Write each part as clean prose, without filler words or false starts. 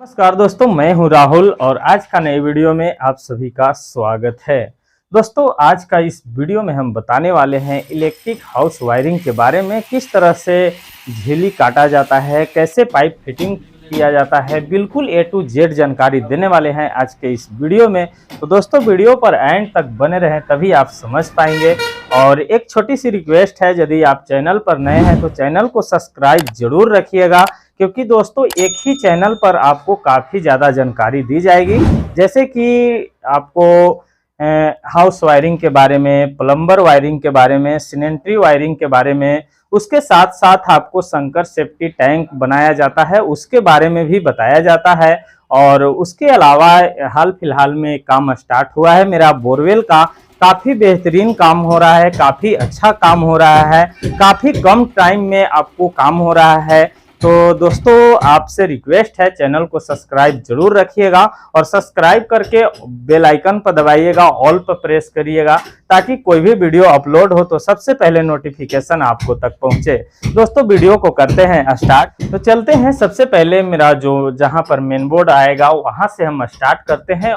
नमस्कार दोस्तों, मैं हूं राहुल और आज का नए वीडियो में आप सभी का स्वागत है। दोस्तों, आज का इस वीडियो में हम बताने वाले हैं इलेक्ट्रिक हाउस वायरिंग के बारे में। किस तरह से झिल्ली काटा जाता है, कैसे पाइप फिटिंग किया जाता है, बिल्कुल A to Z जानकारी देने वाले हैं आज के इस वीडियो में। तो दोस्तों, वीडियो पर एंड तक बने रहें तभी आप समझ पाएंगे। और एक छोटी सी रिक्वेस्ट है, यदि आप चैनल पर नए हैं तो चैनल को सब्सक्राइब जरूर रखिएगा, क्योंकि दोस्तों एक ही चैनल पर आपको काफ़ी ज़्यादा जानकारी दी जाएगी। जैसे कि आपको हाउस वायरिंग के बारे में, प्लम्बर वायरिंग के बारे में, सैनिटरी वायरिंग के बारे में, उसके साथ साथ आपको संकर सेफ्टी टैंक बनाया जाता है उसके बारे में भी बताया जाता है। और उसके अलावा हाल फिलहाल में काम स्टार्ट हुआ है मेरा बोरवेल का, काफ़ी बेहतरीन काम हो रहा है, काफ़ी अच्छा काम हो रहा है, काफ़ी कम टाइम में आपको काम हो रहा है। तो दोस्तों, आपसे रिक्वेस्ट है, चैनल को सब्सक्राइब जरूर रखिएगा और सब्सक्राइब करके बेल आइकन पर दबाइएगा, ऑल पर प्रेस करिएगा, ताकि कोई भी वीडियो अपलोड हो तो सबसे पहले नोटिफिकेशन आपको तक पहुंचे। दोस्तों, वीडियो को करते हैं स्टार्ट। तो चलते हैं, सबसे पहले मेरा जो जहां पर मेन बोर्ड आएगा वहां से हम स्टार्ट करते हैं।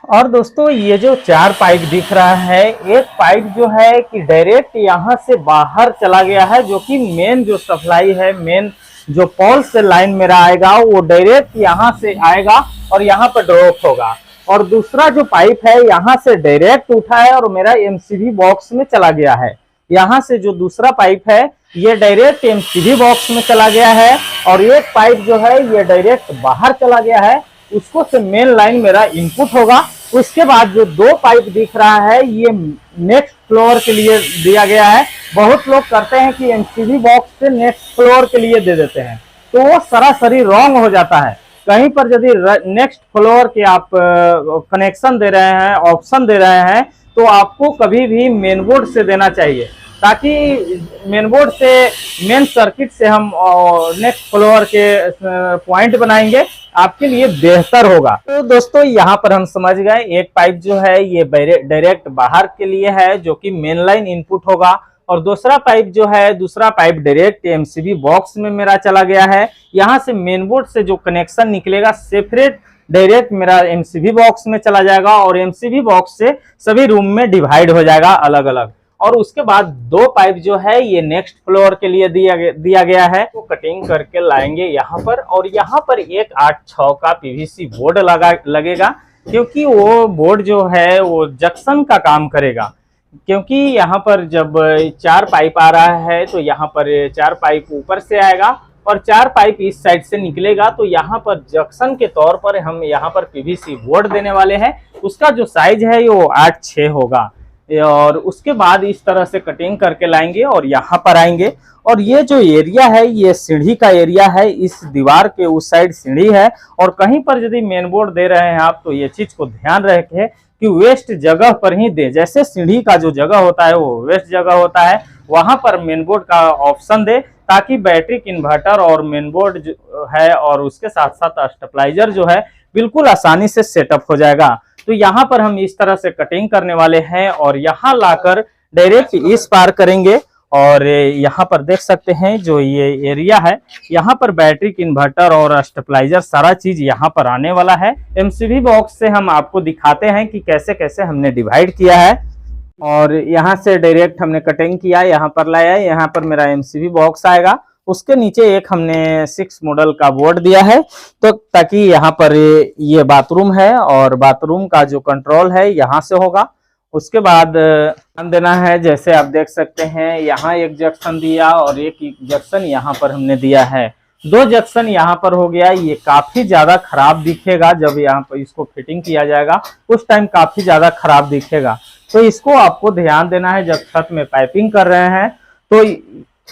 और दोस्तों, ये जो 4 पाइप दिख रहा है, एक पाइप जो है कि डायरेक्ट यहाँ से बाहर चला गया है, जो कि मेन जो सप्लाई है, मेन जो पोल से लाइन मेरा आएगा वो डायरेक्ट यहाँ से आएगा और यहाँ पर ड्रॉप होगा। और दूसरा जो पाइप है यहाँ से डायरेक्ट उठा है और मेरा एमसीबी बॉक्स में चला गया है। यहाँ से जो दूसरा पाइप है ये डायरेक्ट एमसीबी बॉक्स में चला गया है, और एक पाइप जो है ये डायरेक्ट बाहर चला गया है, उसको से मेन लाइन मेरा इनपुट होगा। उसके बाद जो 2 पाइप दिख रहा है ये नेक्स्ट फ्लोर के लिए दिया गया है। बहुत लोग करते हैं कि एमसीबी बॉक्स से नेक्स्ट फ्लोर के लिए दे देते हैं, तो वो सरासरी रॉन्ग हो जाता है। कहीं पर यदि नेक्स्ट फ्लोर के आप कनेक्शन दे रहे हैं, ऑप्शन दे रहे हैं, तो आपको कभी भी मेन बोर्ड से देना चाहिए, ताकि मेन बोर्ड से, मेन सर्किट से हम नेक्स्ट फ्लोर के पॉइंट बनाएंगे, आपके लिए बेहतर होगा। तो दोस्तों, यहाँ पर हम समझ गए, एक पाइप जो है ये डायरेक्ट बाहर के लिए है, जो कि मेन लाइन इनपुट होगा, और दूसरा पाइप जो है, दूसरा पाइप डायरेक्ट एमसीबी बॉक्स में मेरा चला गया है। यहाँ से मेन बोर्ड से जो कनेक्शन निकलेगा सेपरेट डायरेक्ट मेरा एमसीबी बॉक्स में चला जाएगा, और एमसीबी बॉक्स से सभी रूम में डिवाइड हो जाएगा अलग अलग। और उसके बाद 2 पाइप जो है ये नेक्स्ट फ्लोर के लिए दिया गया है, वो कटिंग करके लाएंगे यहाँ पर। और यहाँ पर एक 8/6 का पीवीसी बोर्ड लगेगा, क्योंकि वो बोर्ड जो है वो जंक्शन का काम करेगा। क्योंकि यहाँ पर जब 4 पाइप आ रहा है तो यहाँ पर 4 पाइप ऊपर से आएगा और 4 पाइप इस साइड से निकलेगा, तो यहाँ पर जंक्शन के तौर पर हम यहाँ पर पीवीसी बोर्ड देने वाले हैं। उसका जो साइज है वो 8/6 होगा। और उसके बाद इस तरह से कटिंग करके लाएंगे और यहाँ पर आएंगे। और ये जो एरिया है ये सीढ़ी का एरिया है, इस दीवार के उस साइड सीढ़ी है, और कहीं पर यदि मेन बोर्ड दे रहे हैं आप तो ये चीज को ध्यान रखें कि वेस्ट जगह पर ही दे। जैसे सीढ़ी का जो जगह होता है वो वेस्ट जगह होता है, वहां पर मेन बोर्ड का ऑप्शन दे, ताकि बैटरी इन्वर्टर और मेन बोर्ड जो है और उसके साथ साथ स्टेबलाइजर जो है बिल्कुल आसानी से सेटअप हो जाएगा। तो यहाँ पर हम इस तरह से कटिंग करने वाले हैं और यहाँ लाकर डायरेक्ट इस पार करेंगे। और यहाँ पर देख सकते हैं जो ये एरिया है, यहाँ पर बैटरी इन्वर्टर और स्टेबलाइजर सारा चीज यहाँ पर आने वाला है। एमसीबी बॉक्स से हम आपको दिखाते हैं कि कैसे कैसे हमने डिवाइड किया है। और यहाँ से डायरेक्ट हमने कटिंग किया, यहाँ पर लाया, यहाँ पर मेरा एमसीबी बॉक्स आएगा, उसके नीचे एक हमने 6 मॉडल का बोर्ड दिया है, तो ताकि यहाँ पर ये बाथरूम है और बाथरूम का जो कंट्रोल है यहाँ से होगा। उसके बाद ध्यान देना है, जैसे आप देख सकते हैं यहाँ एक जंक्शन दिया और एक जंक्शन यहाँ पर हमने दिया है। 2 जंक्शन यहाँ पर हो गया। ये काफी ज्यादा खराब दिखेगा जब यहाँ पर इसको फिटिंग किया जाएगा, उस टाइम काफी ज्यादा खराब दिखेगा। तो इसको आपको ध्यान देना है, जब छत में पाइपिंग कर रहे हैं तो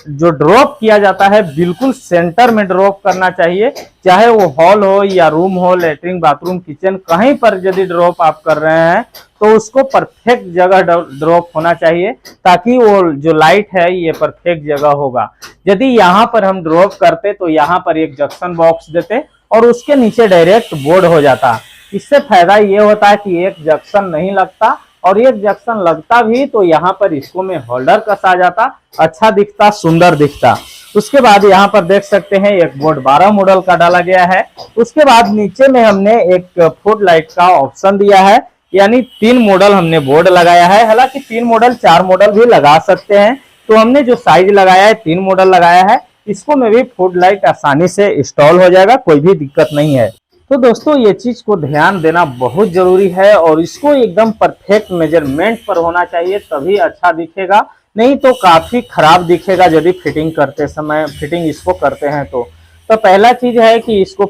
जो ड्रॉप किया जाता है बिल्कुल सेंटर में ड्रॉप करना चाहिए, चाहे वो हॉल हो या रूम हो, लेटरिन, बाथरूम, किचन, कहीं पर यदि ड्रॉप आप कर रहे हैं तो उसको परफेक्ट जगह ड्रॉप होना चाहिए, ताकि वो जो लाइट है ये परफेक्ट जगह होगा। यदि यहाँ पर हम ड्रॉप करते तो यहाँ पर एक जंक्शन बॉक्स देते और उसके नीचे डायरेक्ट बोर्ड हो जाता। इससे फायदा ये होता है कि एक जंक्शन नहीं लगता, और एक जंक्शन लगता भी तो यहाँ पर इसको में होल्डर कसा जाता, अच्छा दिखता, सुंदर दिखता। उसके बाद यहाँ पर देख सकते हैं एक बोर्ड 12 मॉडल का डाला गया है। उसके बाद नीचे में हमने एक फुट लाइट का ऑप्शन दिया है, यानी 3 मॉडल हमने बोर्ड लगाया है। हालांकि 3 मॉडल 4 मॉडल भी लगा सकते हैं, तो हमने जो साइज लगाया है 3 मॉडल लगाया है। इसको में भी फुट लाइट आसानी से इंस्टॉल हो जाएगा, कोई भी दिक्कत नहीं है। तो दोस्तों ये चीज को ध्यान देना बहुत जरूरी है और इसको एकदम परफेक्ट मेजरमेंट पर होना चाहिए, तभी अच्छा दिखेगा, नहीं तो काफी खराब दिखेगा यदि फिटिंग इसको करते हैं तो पहला चीज है कि इसको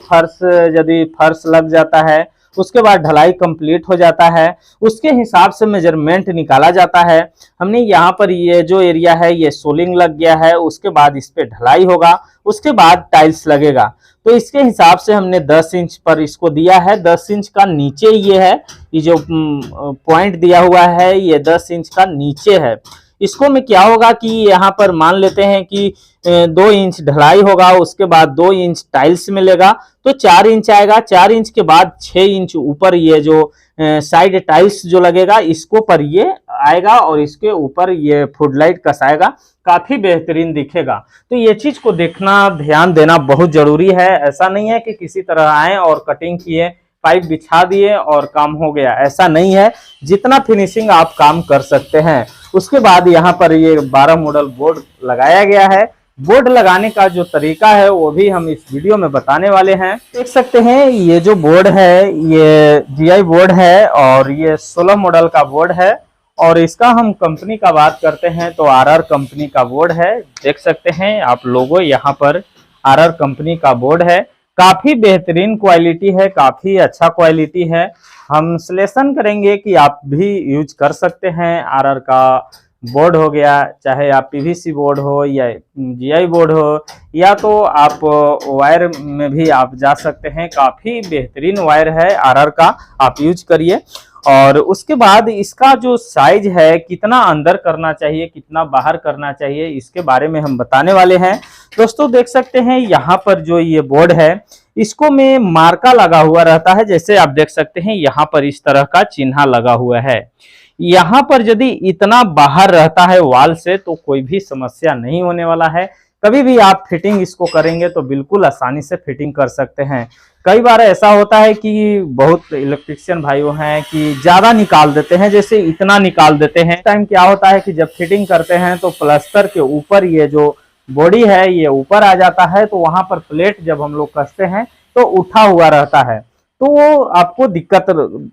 यदि फर्श लग जाता है, उसके बाद ढलाई कंप्लीट हो जाता है, उसके हिसाब से मेजरमेंट निकाला जाता है। हमने यहाँ पर ये जो एरिया है ये सोलिंग लग गया है, उसके बाद इस पे ढलाई होगा, उसके बाद टाइल्स लगेगा। तो इसके हिसाब से हमने 10 इंच पर इसको दिया है। 10 इंच का नीचे ये है, ये जो पॉइंट दिया हुआ है ये 10 इंच का नीचे है। इसको में क्या होगा कि यहाँ पर मान लेते हैं कि 2 इंच ढलाई होगा, उसके बाद 2 इंच टाइल्स मिलेगा, तो 4 इंच आएगा। 4 इंच के बाद 6 इंच ऊपर ये जो साइड टाइल्स जो लगेगा इसको पर ये आएगा और इसके ऊपर ये फुट लाइट कसाएगा, काफी बेहतरीन दिखेगा। तो ये चीज को देखना, ध्यान देना बहुत जरूरी है। ऐसा नहीं है कि किसी तरह आए और कटिंग किए, पाइप बिछा दिए और काम हो गया, ऐसा नहीं है। जितना फिनिशिंग आप काम कर सकते हैं। उसके बाद यहाँ पर ये 12 मॉडल बोर्ड लगाया गया है। बोर्ड लगाने का जो तरीका है वो भी हम इस वीडियो में बताने वाले हैं। देख सकते हैं ये जो बोर्ड है ये GI बोर्ड है और ये 16 मॉडल का बोर्ड है और इसका हम कंपनी का बात करते हैं तो RR कंपनी का बोर्ड है। देख सकते हैं आप लोगो, यहाँ पर RR कंपनी का बोर्ड है, काफी बेहतरीन क्वालिटी है, काफी अच्छा क्वालिटी है। हम सजेशन करेंगे कि आप भी यूज कर सकते हैं। RR का बोर्ड हो गया, चाहे आप PVC बोर्ड हो या GI बोर्ड हो, या तो आप वायर में भी आप जा सकते हैं। काफी बेहतरीन वायर है RR का, आप यूज करिए। और उसके बाद इसका जो साइज है, कितना अंदर करना चाहिए कितना बाहर करना चाहिए, इसके बारे में हम बताने वाले हैं। दोस्तों देख सकते हैं यहाँ पर जो ये बोर्ड है इसको में मार्का लगा हुआ रहता है। जैसे आप देख सकते हैं यहाँ पर इस तरह का चिन्ह लगा हुआ है। यहाँ पर यदि इतना बाहर रहता है वाल से तो कोई भी समस्या नहीं होने वाला है। कभी भी आप फिटिंग इसको करेंगे तो बिल्कुल आसानी से फिटिंग कर सकते हैं। कई बार ऐसा होता है कि बहुत इलेक्ट्रिशियन भाइयों हैं कि ज्यादा निकाल देते हैं, जैसे इतना निकाल देते हैं। टाइम क्या होता है कि जब फिटिंग करते हैं तो प्लास्टर के ऊपर ये जो बॉडी है ये ऊपर आ जाता है, तो वहां पर प्लेट जब हम लोग कसते हैं तो उठा हुआ रहता है, तो वो आपको दिक्कत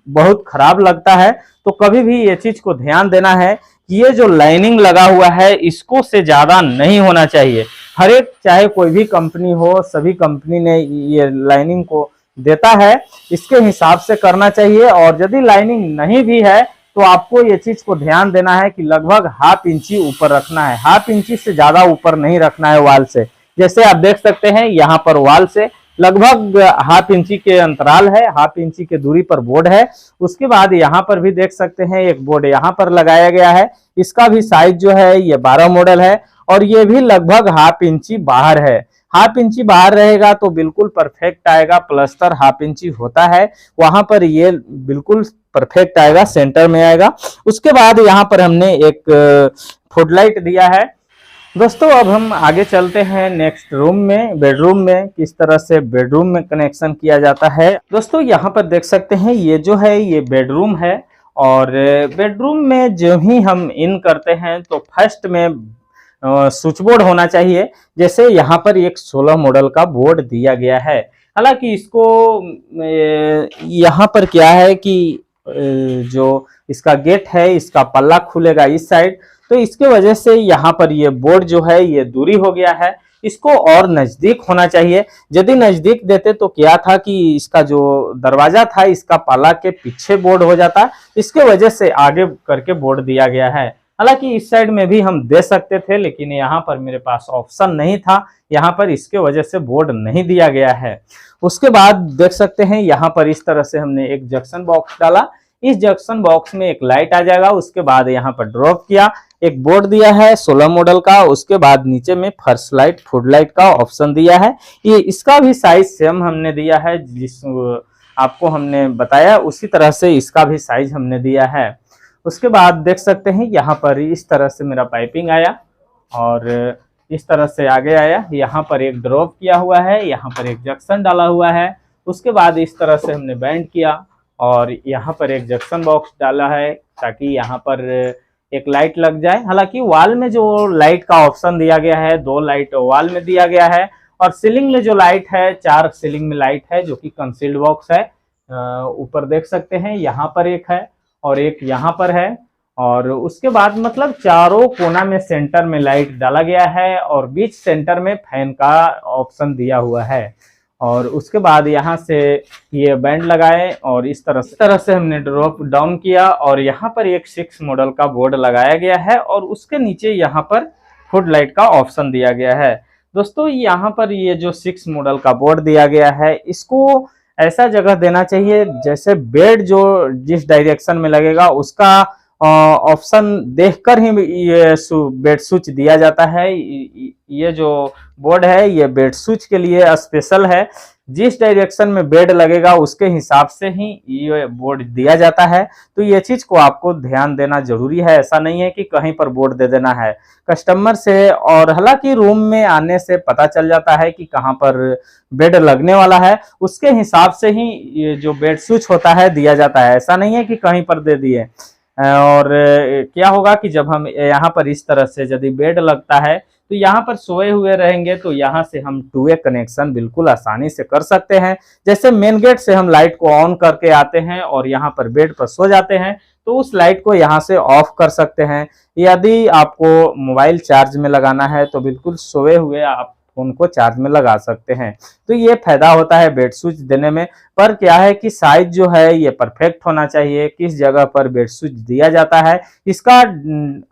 बहुत खराब लगता है। तो कभी भी ये चीज को ध्यान देना है कि ये जो लाइनिंग लगा हुआ है इसको से ज्यादा नहीं होना चाहिए। हर एक, चाहे कोई भी कंपनी हो, सभी कंपनी ने ये लाइनिंग को देता है, इसके हिसाब से करना चाहिए। और यदि लाइनिंग नहीं भी है तो आपको ये चीज को ध्यान देना है कि लगभग ½ इंची ऊपर रखना है, ½ इंची से ज्यादा ऊपर नहीं रखना है वाल से। जैसे आप देख सकते हैं यहाँ पर वाल से लगभग ½ इंची के अंतराल है, ½ इंची के दूरी पर बोर्ड है। उसके बाद यहाँ पर भी देख सकते हैं एक बोर्ड यहाँ पर लगाया गया है, इसका भी साइज जो है ये 12 मॉडल है और ये भी लगभग ½ इंची बाहर है। ½ इंची बाहर रहेगा तो बिल्कुल परफेक्ट आएगा। प्लास्टर ½ इंची होता है, वहां पर ये बिल्कुल परफेक्ट आएगा, सेंटर में आएगा। उसके बाद यहाँ पर हमने एक फुट लाइट दिया है। दोस्तों अब हम आगे चलते हैं नेक्स्ट रूम में, बेडरूम में, किस तरह से बेडरूम में कनेक्शन किया जाता है। दोस्तों यहाँ पर देख सकते हैं ये जो है ये बेडरूम है और बेडरूम में जो ही हम इन करते हैं तो फर्स्ट में स्विच बोर्ड होना चाहिए। जैसे यहाँ पर एक 16 मॉडल का बोर्ड दिया गया है। हालांकि इसको यहाँ पर क्या है कि जो इसका गेट है इसका पल्ला खुलेगा इस साइड, तो इसके वजह से यहाँ पर ये बोर्ड जो है ये दूरी हो गया है। इसको और नजदीक होना चाहिए। यदि नजदीक देते तो क्या था कि इसका जो दरवाजा था इसका पाला के पीछे बोर्ड हो जाता, इसके वजह से आगे करके बोर्ड दिया गया है। हालांकि इस साइड में भी हम दे सकते थे लेकिन यहाँ पर मेरे पास ऑप्शन नहीं था, यहाँ पर इसके वजह से बोर्ड नहीं दिया गया है। उसके बाद देख सकते हैं यहाँ पर इस तरह से हमने एक जंक्शन बॉक्स डाला। इस जंक्शन बॉक्स में एक लाइट आ जाएगा। उसके बाद यहाँ पर ड्रॉप किया, एक बोर्ड दिया है 16 मॉडल का। उसके बाद नीचे में फर्स्ट लाइट, फुट लाइट का ऑप्शन दिया है। ये इसका भी साइज सेम हमने दिया है, जिस आपको हमने बताया उसी तरह से इसका भी साइज हमने दिया है। उसके बाद देख सकते हैं यहाँ पर इस तरह से मेरा पाइपिंग आया और इस तरह से आगे आया, यहाँ पर एक ड्रॉप किया हुआ है, यहाँ पर एक जंक्शन डाला हुआ है। उसके बाद इस तरह से हमने बैंड किया और यहाँ पर एक जंक्शन बॉक्स डाला है ताकि यहाँ पर एक लाइट लग जाए। हालांकि वॉल में जो लाइट का ऑप्शन दिया गया है, 2 लाइट वॉल में दिया गया है और सीलिंग में जो लाइट है 4 सीलिंग में लाइट है जो कि कंसील्ड बॉक्स है। ऊपर देख सकते हैं, यहाँ पर एक है और एक यहाँ पर है और उसके बाद मतलब चारों कोना में सेंटर में लाइट डाला गया है और बीच सेंटर में फैन का ऑप्शन दिया हुआ है। और उसके बाद यहाँ से ये बैंड लगाए और इस तरह से हमने ड्रॉप डाउन किया और यहाँ पर एक 6 मॉडल का बोर्ड लगाया गया है और उसके नीचे यहाँ पर फुट लाइट का ऑप्शन दिया गया है। दोस्तों यहाँ पर ये जो 6 मॉडल का बोर्ड दिया गया है, इसको ऐसा जगह देना चाहिए जैसे बेड जो जिस डायरेक्शन में लगेगा उसका ऑप्शन देखकर ही ये बेड स्विच दिया जाता है। ये जो बोर्ड है ये बेड स्विच के लिए स्पेशल है, जिस डायरेक्शन में बेड लगेगा उसके हिसाब से ही ये बोर्ड दिया जाता है। तो ये चीज को आपको ध्यान देना जरूरी है, ऐसा नहीं है कि कहीं पर बोर्ड दे देना है कस्टमर से। और हालांकि रूम में आने से पता चल जाता है कि कहाँ पर बेड लगने वाला है, उसके हिसाब से ही ये जो बेड स्विच होता है दिया जाता है, ऐसा नहीं है कि कहीं पर दे दिए। और क्या होगा कि जब हम यहाँ पर इस तरह से यदि बेड लगता है तो यहाँ पर सोए हुए रहेंगे तो यहाँ से हम 2 वे कनेक्शन बिल्कुल आसानी से कर सकते हैं। जैसे मेन गेट से हम लाइट को ऑन करके आते हैं और यहाँ पर बेड पर सो जाते हैं तो उस लाइट को यहाँ से ऑफ कर सकते हैं। यदि आपको मोबाइल चार्ज में लगाना है तो बिल्कुल सोए हुए आप फोन को चार्ज में लगा सकते हैं। तो ये फायदा होता है बेड स्विच देने में। पर क्या है कि साइज जो है ये परफेक्ट होना चाहिए, किस जगह पर बेड स्विच दिया जाता है इसका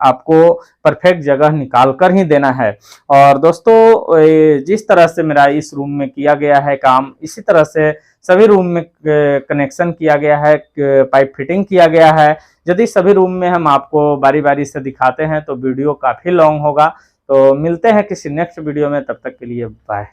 आपको परफेक्ट जगह निकाल कर ही देना है। और दोस्तों जिस तरह से मेरा इस रूम में किया गया है काम, इसी तरह से सभी रूम में कनेक्शन किया गया है, पाइप फिटिंग किया गया है। यदि सभी रूम में हम आपको बारी बारी से दिखाते हैं तो वीडियो काफी लॉन्ग होगा। तो मिलते हैं किसी नेक्स्ट वीडियो में, तब तक के लिए बाय।